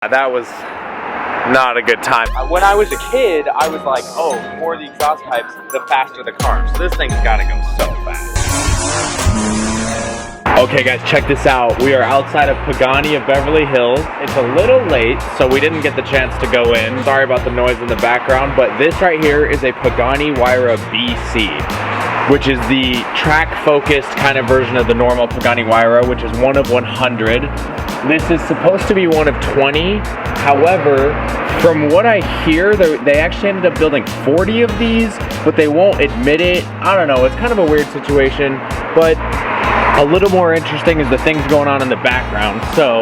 That was not a good time. When I was a kid, I was like, oh, the more the exhaust pipes, the faster the car. So this thing's gotta go so fast. Okay guys, check this out. We are outside of Pagani of Beverly Hills. It's a little late, so we didn't get the chance to go in. Sorry about the noise in the background, but this right here is a Pagani Huayra BC, which is the track-focused kind of version of the normal Pagani Huayra, which is one of 100. This is supposed to be one of 20. However, from what I hear, they actually ended up building 40 of these, but they won't admit it. I don't know, it's kind of a weird situation, but a little more interesting is the things going on in the background. So,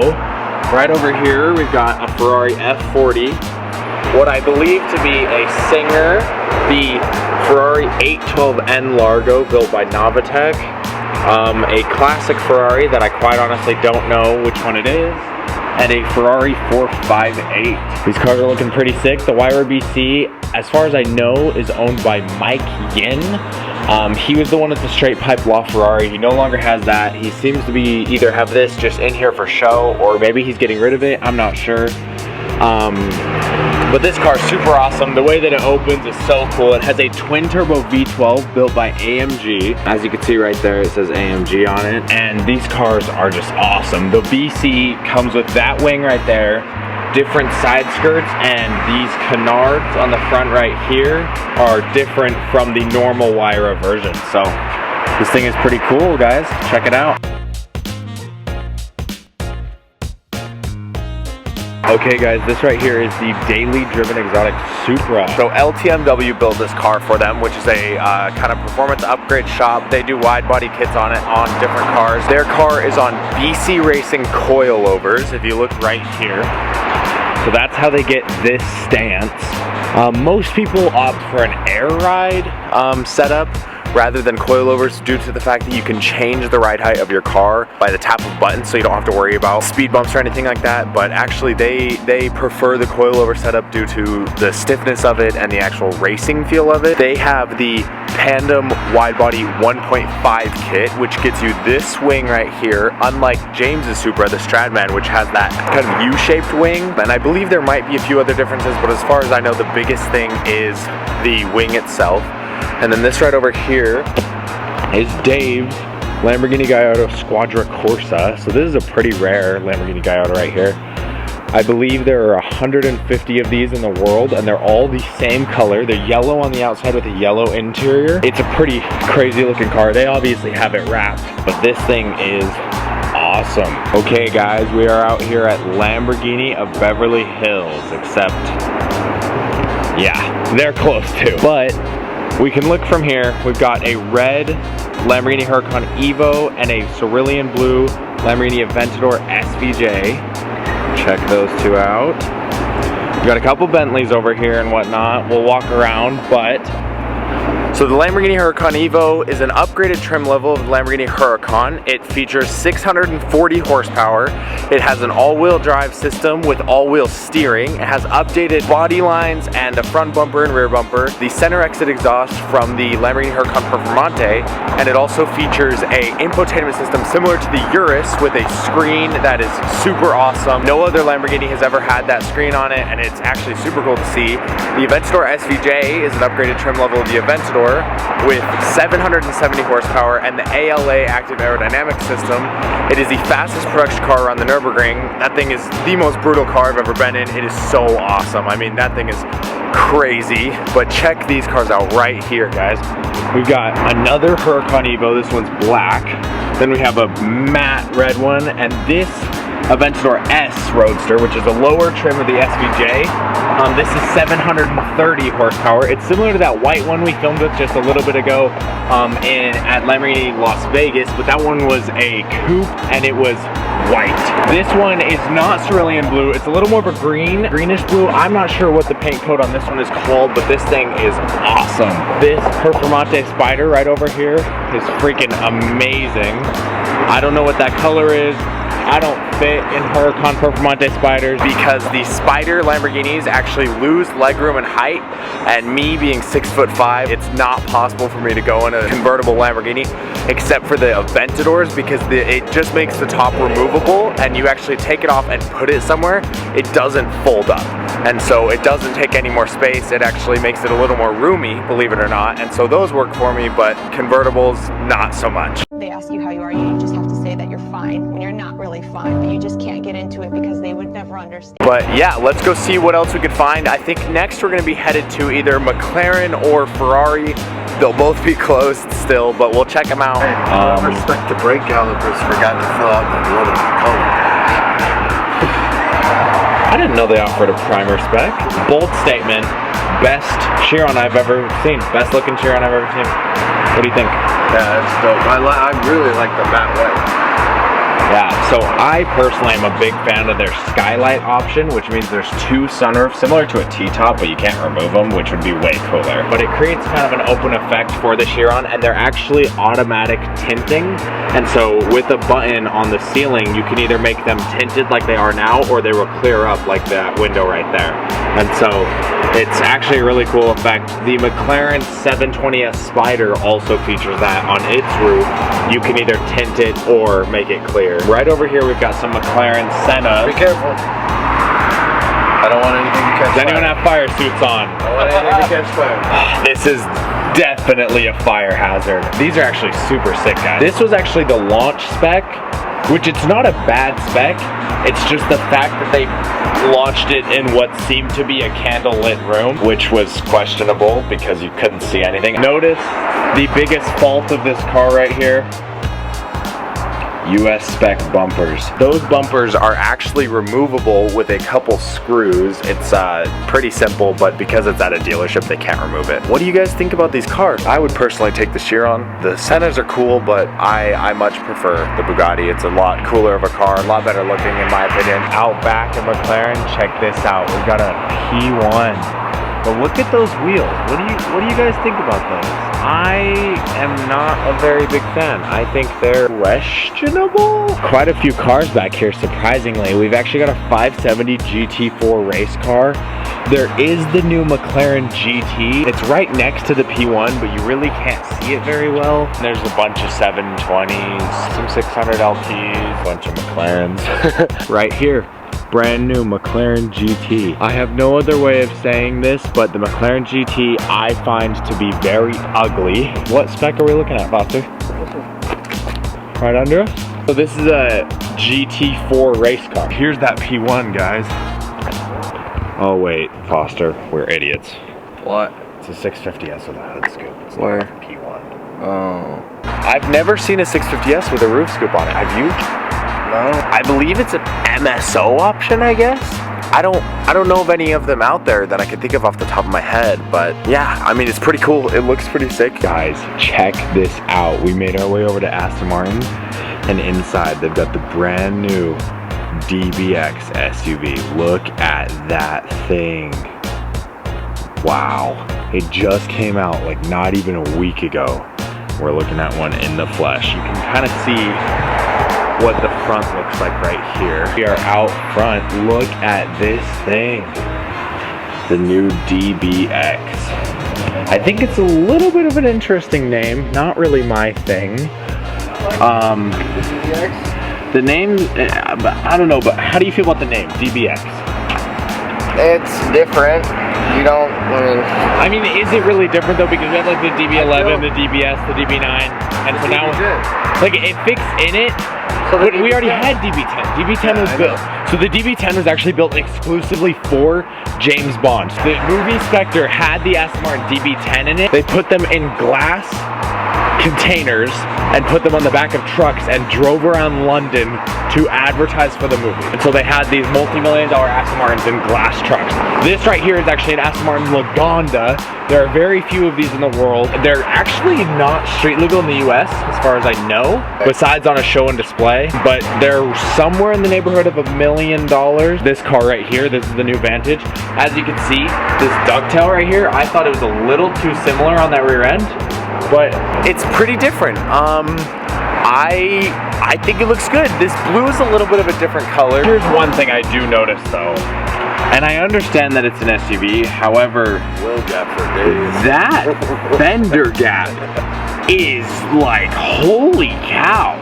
right over here, we've got a Ferrari F40, what I believe to be a Singer, the Ferrari 812N Largo built by Novatec, a classic Ferrari that I quite honestly don't know which one it is, and a Ferrari 458. These cars are looking pretty sick. The Huayra BC, as far as I know, is owned by Mike Yin. He was the one with the straight pipe LaFerrari. He no longer has that. He seems to be either have this just in here for show, or maybe he's getting rid of it. I'm not sure. But this car is super awesome. The way that it opens is so cool. It has a twin turbo V12 built by AMG. As you can see right there, it says AMG on it. And these cars are just awesome. The BC comes with that wing right there, different side skirts, and these canards on the front right here are different from the normal Huayra version. So this thing is pretty cool, guys. Check it out. Okay guys, this right here is the daily driven exotic Supra. So LTMW built this car for them, which is a kind of performance upgrade shop. They do wide body kits on it on different cars. Their car is on BC Racing coilovers, if you look right here. So that's how they get this stance. Most people opt for an air ride setup rather than coilovers due to the fact that you can change the ride height of your car by the tap of buttons, so you don't have to worry about speed bumps or anything like that. But actually they prefer the coilover setup due to the stiffness of it and the actual racing feel of it. They have the Tandem wide body 1.5 kit, which gets you this wing right here, unlike James's Supra, the Stradman, which has that kind of U-shaped wing. And I believe there might be a few other differences, but as far as I know, the biggest thing is the wing itself. And then this right over here is Dave's Lamborghini Gallardo Squadra Corsa. So this is a pretty rare Lamborghini Gallardo right here. I believe there are 150 of these in the world, and they're all the same color. They're yellow on the outside with a yellow interior. It's a pretty crazy looking car. They obviously have it wrapped, but this thing is awesome. Okay guys, we are out here at Lamborghini of Beverly Hills, except, yeah, they're close too. But we can look from here. We've got a red Lamborghini Huracan Evo and a cerulean blue Lamborghini Aventador SVJ. Check those two out. We've got a couple Bentleys over here and whatnot. We'll walk around, but so the Lamborghini Huracan Evo is an upgraded trim level of the Lamborghini Huracan. It features 640 horsepower. It has an all-wheel drive system with all-wheel steering. It has updated body lines and a front bumper and rear bumper. The center exit exhaust from the Lamborghini Huracan Performante, and it also features a infotainment system similar to the Urus with a screen that is super awesome. No other Lamborghini has ever had that screen on it, and it's actually super cool to see. The Aventador SVJ is an upgraded trim level of the Aventador with 770 horsepower and the ALA active aerodynamic system. It is the fastest production car around the Nürburgring. That thing is the most brutal car I've ever been in. It is so awesome. I mean, that thing is crazy. But check these cars out right here, guys. We've got another Huracan Evo. This one's black. Then we have a matte red one, and this Aventador S Roadster, which is a lower trim of the SVJ. This is 730 horsepower. It's similar to that white one we filmed with just a little bit ago at Lamborghini Las Vegas, but that one was a coupe and it was white. This one is not cerulean blue. It's a little more of a greenish blue. I'm not sure what the paint coat on this one is called, but this thing is awesome. This Performante Spider right over here is freaking amazing. I don't know what that color is. I don't fit in Huracan Performante Spiders because the Spider Lamborghinis actually lose legroom and height, and me being 6'5", it's not possible for me to go in a convertible Lamborghini except for the Aventadors, because it just makes the top removable, and you actually take it off and put it somewhere, it doesn't fold up. And so it doesn't take any more space, it actually makes it a little more roomy, believe it or not, and so those work for me, but convertibles, not so much. They ask you how you are, you just have to say that you're fine when you're not really fine, but you just can't get into it because they would never understand. But yeah, let's go see what else we could find. I think next we're gonna be headed to either McLaren or Ferrari. They'll both be closed still, but we'll check them out. Respect the brake calipers, forgot to fill out the little color. I didn't know they offered a primer spec. Bold statement, best Chiron I've ever seen. Best looking Chiron I've ever seen. What do you think? Yeah, that's dope. I really like the matte white. Yeah, so I personally am a big fan of their skylight option, which means there's two sunroofs, similar to a T-top, but you can't remove them, which would be way cooler. But it creates kind of an open effect for the Chiron, and they're actually automatic tinting. And so with a button on the ceiling, you can either make them tinted like they are now, or they will clear up like that window right there. And so it's actually a really cool effect. The McLaren 720S Spider also features that on its roof. You can either tint it or make it clear. Right over here we've got some McLaren Sennas. Be careful. I don't want anything to catch fire. Does anyone have fire suits on? I don't want anything to catch fire. This is definitely a fire hazard. These are actually super sick, guys. This was actually the launch spec, which it's not a bad spec. It's just the fact that they launched it in what seemed to be a candlelit room, which was questionable because you couldn't see anything. Notice the biggest fault of this car right here. US spec bumpers. Those bumpers are actually removable with a couple screws. It's pretty simple, but because it's at a dealership, they can't remove it. What do you guys think about these cars? I would personally take the Chiron. The Sennas are cool, but I much prefer the Bugatti. It's a lot cooler of a car, a lot better looking in my opinion. Out back at McLaren, check this out. We've got a P1. But look at those wheels. What do you guys think about those? I am not a very big fan. I think they're questionable. Quite a few cars back here, surprisingly. We've actually got a 570 GT4 race car. There is the new McLaren GT. It's right next to the P1, but you really can't see it very well. There's a bunch of 720s, some 600 LTs, a bunch of McLarens. Right here. Brand new McLaren GT. I have no other way of saying this, but the McLaren GT I find to be very ugly. What spec are we looking at, Foster? Right under us? So this is a GT4 race car. Here's that P1, guys. Oh wait, Foster, we're idiots. What? It's a 650S with a hood scoop. It's Where? not a P1. Oh. I've never seen a 650S with a roof scoop on it. Have you? No. I believe it's an MSO option, I guess. I don't know of any of them out there that I can think of off the top of my head, but yeah, I mean, it's pretty cool. It looks pretty sick. Guys, check this out. We made our way over to Aston Martin, and inside they've got the brand new DBX SUV. Look at that thing. Wow. It just came out like not even a week ago. We're looking at one in the flesh. You can kind of see what the front looks like right here. We are out front. Look at this thing. The new DBX. I think it's a little bit of an interesting name. Not really my thing. The name, I don't know, but how do you feel about the name, DBX? It's different. You don't, I mean, is it really different though? Because we had like the DB11, the DBS, the DB9, and so now, like it fits in it. So but we already had DB10. DB10 was built. So the DB10 was actually built exclusively for James Bond. The movie Spectre had the Aston Martin DB10 in it. They put them in glass containers and put them on the back of trucks and drove around London to advertise for the movie. And so they had these multi-million-dollar Aston Martins in glass trucks. This right here is actually an Aston Martin Lagonda. There are very few of these in the world. They're actually not street legal in the US, as far as I know, besides on a show and display, but they're somewhere in the neighborhood of $1 million. This car right here, this is the new Vantage. As you can see, this ducktail right here, I thought it was a little too similar on that rear end, but it's pretty different. I I think it looks good. This blue is a little bit of a different color. Here's one thing I do notice though, and I understand that it's an SUV, however, Wheel gap for days. that fender gap is like, holy cow.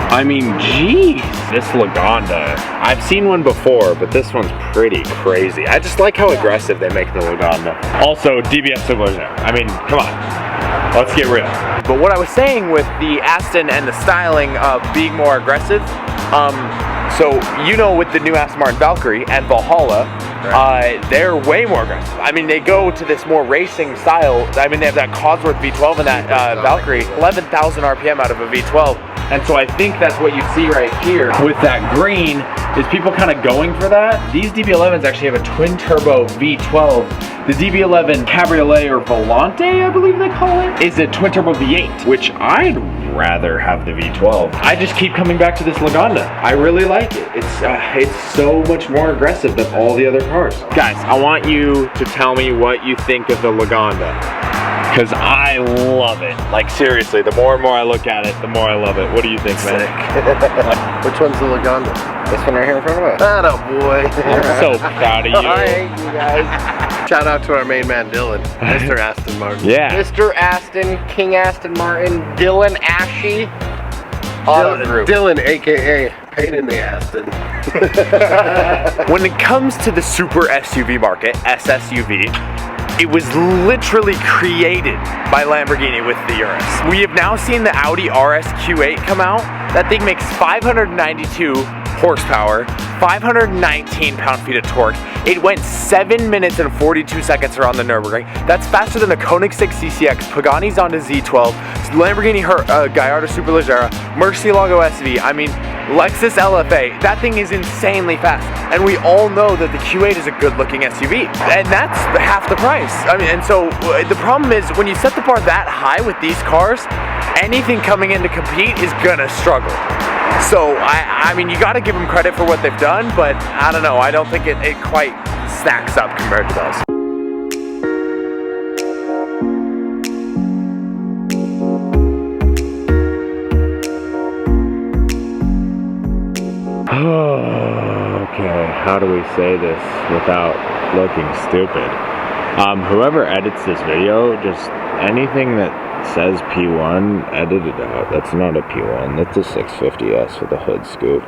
I mean, geez. This Lagonda, I've seen one before, but this one's pretty crazy. I just like how aggressive they make the Lagonda. Also, DBX Supra. I mean, come on, let's get real. But what I was saying with the Aston and the styling of being more aggressive, so you know, with the new Aston Martin Valkyrie and Valhalla, they're way more aggressive. I mean, they go to this more racing style. I mean, they have that Cosworth V12 and that Valkyrie, 11,000 RPM out of a V12. And so I think that's what you see right here with that green, is people kind of going for that. These DB11s actually have a twin turbo V12. The DB11 Cabriolet or Volante, I believe they call it, is a twin turbo V8, which I'd rather have the V12. I just keep coming back to this Lagonda. I really like it. It's so much more aggressive than all the other cars. Guys, I want you to tell me what you think of the Lagonda, because I love it. Like, seriously, the more and more I look at it, the more I love it. What do you think, man? Which one's the Lagonda? This one right here in front of us. Atta boy. I'm so proud of you. All right, you guys. Shout out to our main man, Dylan. Mr. Aston Martin. Yeah. Mr. Aston, King Aston Martin, Dylan Ashy. Auto Group. Dylan, aka Pain in the Aston. When it comes to the super SUV market, SSUV, it was literally created by Lamborghini with the Urus. We have now seen the Audi RS Q8 come out. That thing makes 592 horsepower, 519 pound-feet of torque. It went 7 minutes and 42 seconds around the Nürburgring. That's faster than a Koenigsegg CCX, Pagani Zonda Z12, Lamborghini Gallardo Superleggera, Murcielago SV, I mean, Lexus LFA. That thing is insanely fast. And we all know that the Q8 is a good-looking SUV. And that's half the price. I mean, and so the problem is, when you set the bar that high with these cars, anything coming in to compete is gonna struggle. So, I mean, you gotta give them credit for what they've done, but I don't know, I don't think it quite stacks up compared to those. Okay, how do we say this without looking stupid? Whoever edits this video, just anything that says P1, edit it out. That's not a P1, that's a 650S with a hood scoop.